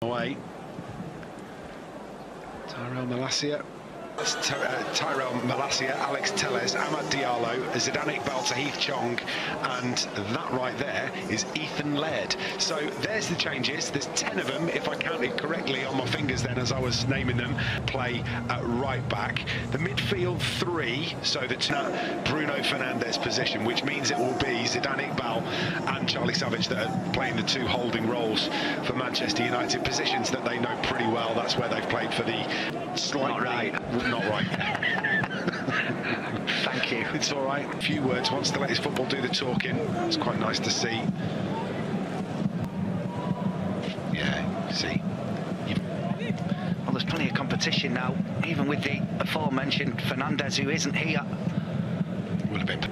Away. Tyrell Malacia, Alex Telles, Ahmad Diallo, Zidane Iqbal to Heath Chong, and that right there is Ethan Laird. So there's the changes. There's 10 of them, if I counted correctly on my fingers then as I was naming them, play at right back. The midfield 3, so the Bruno Fernandes position, which means it will be Zidane Iqbal and Charlie Savage that are playing the 2 holding roles for Manchester United, positions that they know pretty well. That's where they've played for the slightly... Not right. Thank you. It's all right. A few words. Wants to let his football do the talking. It's quite nice to see. Yeah, see. Well, there's plenty of competition now, even with the aforementioned Fernandes, who isn't here. Will have been.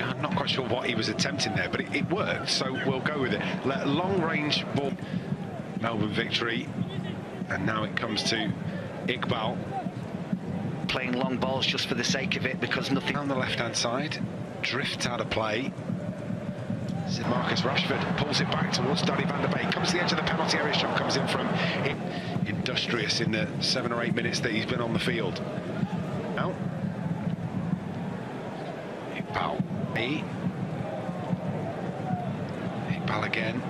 I'm not quite sure what he was attempting there, but it worked, so we'll go with it. Long-range ball. Melbourne victory. And now it comes to Iqbal. Playing long balls just for the sake of it, because nothing... On the left-hand side, drifts out of play. Marcus Rashford pulls it back towards Danny van der Beek. Comes to the edge of the penalty area, shot comes in from Industrious in the 7 or 8 minutes that he's been on the field. Now, Iqbal. Iqbal again.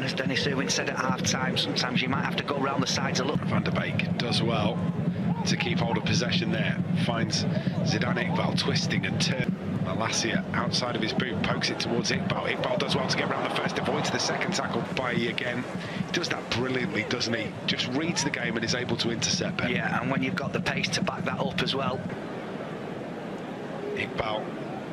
As Dennis Irwin said at half-time, sometimes you might have to go around the sides a little. Van der Beek does well to keep hold of possession there. Finds Zidane Iqbal twisting and turning. Malacia outside of his boot, pokes it towards Iqbal. Iqbal does well to get around the first, avoids the second tackle by again. He does that brilliantly, doesn't he? Just reads the game and is able to intercept it. Yeah, and when you've got the pace to back that up as well. Iqbal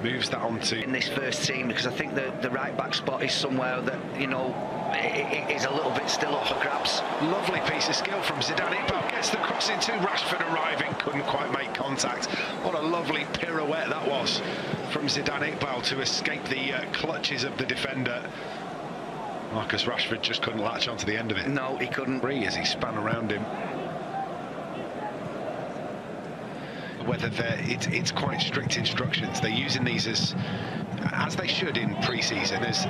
moves that onto... In this first team, because I think the right-back spot is somewhere that, you know, it is a little bit still up for grabs. Lovely piece of skill from Zidane Iqbal. Gets the cross into Rashford arriving, couldn't quite make contact. What a lovely pirouette that was from Zidane Iqbal to escape the clutches of the defender. Marcus Rashford just couldn't latch onto the end of it. No, he couldn't. As he span around him. Whether it's quite strict instructions. They're using these as they should in pre-season, as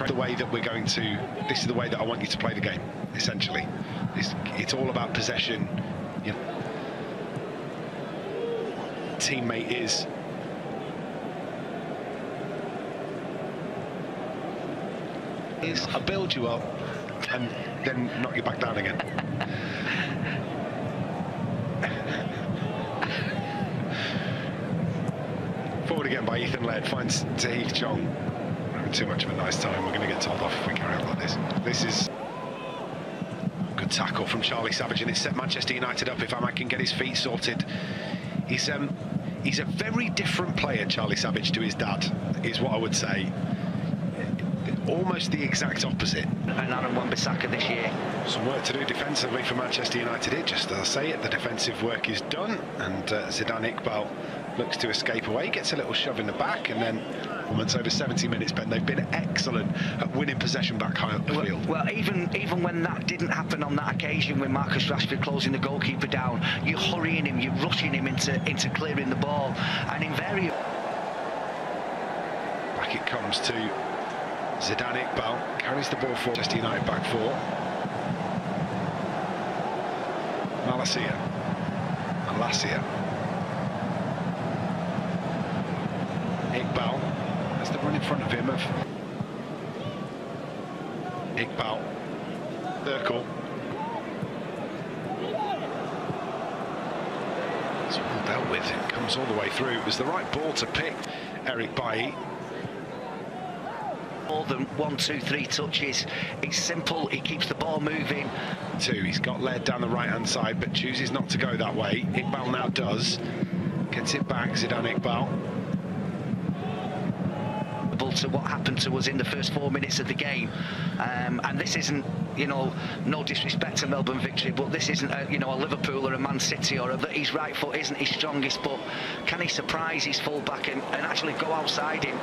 the way that we're going to. This is the way that I want you to play the game. Essentially, it's all about possession. You know, teammate is. I build you up and then knock you back down again. Forward again by Ethan Laird, finds to Heath Chong. We're having too much of a nice time. We're going to get told off if we carry on like this. This is a good tackle from Charlie Savage, and it's set Manchester United up if Ahmad can get his feet sorted. He's a very different player, Charlie Savage, to his dad, is what I would say. Almost the exact opposite. And Aaron Wan-Bissaka this year. Some work to do defensively for Manchester United here, just as I say it, the defensive work is done, and Zidane Iqbal looks to escape away, gets a little shove in the back, and then moments over 70 minutes, Ben, they've been excellent at winning possession back high up the field. Well, even when that didn't happen on that occasion, when Marcus Rashford closing the goalkeeper down, you're hurrying him, you're rushing him into clearing the ball, and invariably... Back it comes to Zidane Iqbal, carries the ball for Manchester United back 4. Malacia. Iqbal has the run in front of him of Iqbal. Circle. It's well dealt with. It comes all the way through. It was the right ball to pick, Eric Bailly. More than 1, 2, 3 touches. It's simple. He keeps the ball moving. 2. He's got led down the right-hand side, but chooses not to go that way. Iqbal now does. Gets it back, Zidane Iqbal. To what happened to us in the first 4 minutes of the game, and this isn't, you know, no disrespect to Melbourne victory, but this isn't a, you know, a Liverpool or a Man City, or that his right foot isn't his strongest, but can he surprise his full-back and actually go outside him?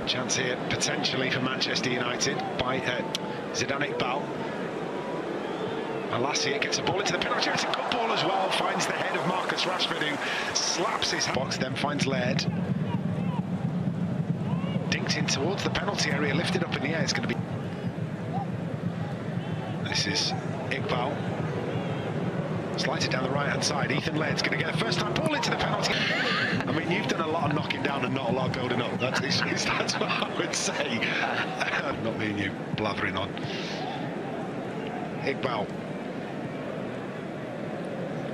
Chance here potentially for Manchester United by Zidane Iqbal. Malacia gets a ball into the penalty. It's a good ball as well. Finds the head of Marcus Rashford, who slaps his box, then finds Laird. Dinked marching towards the penalty area, lifted up in the air. It's going to be... This is Iqbal. Slides it down the right-hand side. Ethan Laird's going to get a first-time ball into the penalty. I mean, you've done a lot of knocking down and not a lot of building up. That's what I would say. Not me and you blathering on. Iqbal.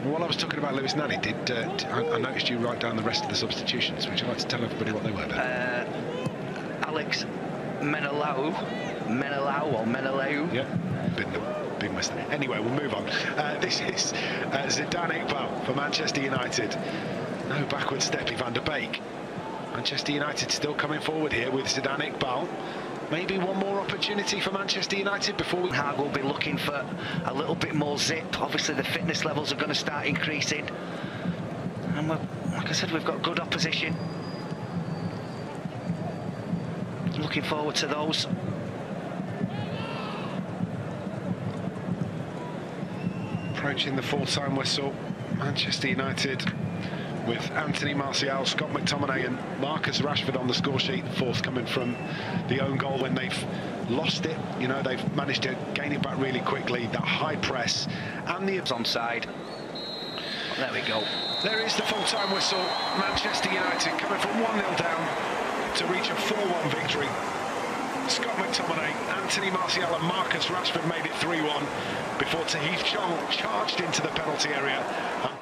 While I was talking about Lewis Nani, I noticed you write down the rest of the substitutions. Would you like to tell everybody what they were then? Alex Menelau or Menelau. Yeah, big mistake. Anyway, we'll move on. This is Zidane Iqbal for Manchester United. No backward step, Van der Beek. Manchester United still coming forward here with Zidane Iqbal. Maybe one more opportunity for Manchester United before we... Hag will be looking for a little bit more zip. Obviously, the fitness levels are going to start increasing. And like I said, we've got good opposition. Looking forward to those. Approaching the full-time whistle. Manchester United with Anthony Martial, Scott McTominay and Marcus Rashford on the score sheet. Fourth coming from the own goal when they've lost it. You know, they've managed to gain it back really quickly. That high press and the... Onside. There we go. There is the full-time whistle. Manchester United coming from 1-0 down to reach a 4-1 victory. Scott McTominay, Anthony Martial and Marcus Rashford made it 3-1 before Tahith Chong charged into the penalty area and